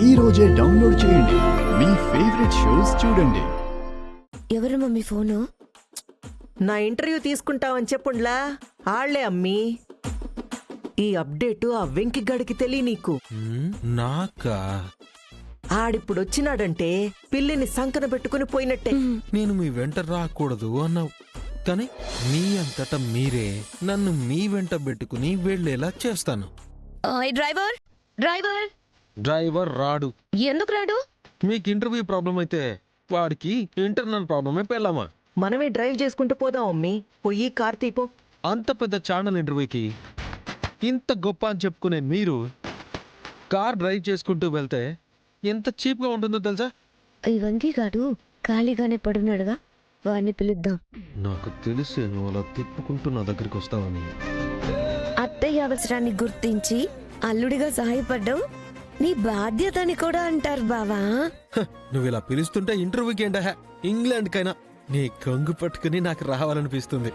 ఈ రోజే డౌన్లోడ్ చేయండి. మీ ఫేవరెట్ షోస్ చూడండి. ఎవరు మమ్మీ ఫోను? నా ఇంటర్వ్యూ తీసుకుంటావని చెప్పుండ్లా ఆళ్లే అమ్మి. ఈ అప్డేటు ఆ వెంకిగాడికి తెలియ నీకు. నాకా? ఆడిప్పుడొచ్చినాడంటే పిల్లిని సంకన పెట్టుకుని పోయినట్టే. నేను మీ వెంట రాకూడదు అన్నావు, కానీ మీ అంతటా మీరే నన్ను మీ వెంట పెట్టుకుని వెళ్ళేలా చేస్తాను. ఓయ్ డ్రైవర్, డ్రైవర్ డ్రైవర్ రాడు. ఎందుకు రాడు? మీకు ఇంటర్వ్యూ ప్రాబ్లం అయితే వాడికి ఇంటర్నల్ ప్రాబ్లమే పెళ్ళామా. మనమే డ్రైవ్ చేసుకుంటూ పోదాం అమ్మి. పోయి కార్ తీపో. అంత పెద్ద ఛానల్ ఇంటర్వ్యూకి ఇంత గొప్ప అని చెప్పుకునే మీరు కార్ డ్రైవ్ చేసుకుంటూ వెళ్తే ఎంత చీప్గా ఉంటుందో తెలుసా? ఈ వంకీగాడు ఖాళీగానే పడున్నాడుగా, వాడిని పిలుద్దాం. నాకు తెలిసే నువ్వు అలా తిప్పుకుంటూ నా దగ్గరికి వస్తావని. అత్తయ్య అవసరాన్ని గుర్తించి అల్లుడిగా సహాయపడ్డం నీ బాధ్యత అని కూడా అంటారు బావా. నువ్వు ఇలా పిలుస్తుంటే ఇంటర్వ్యూకి ఏంటా ఇంగ్లాండ్కైనా నీ కొంగు పట్టుకుని నాకు రావాలనిపిస్తుంది.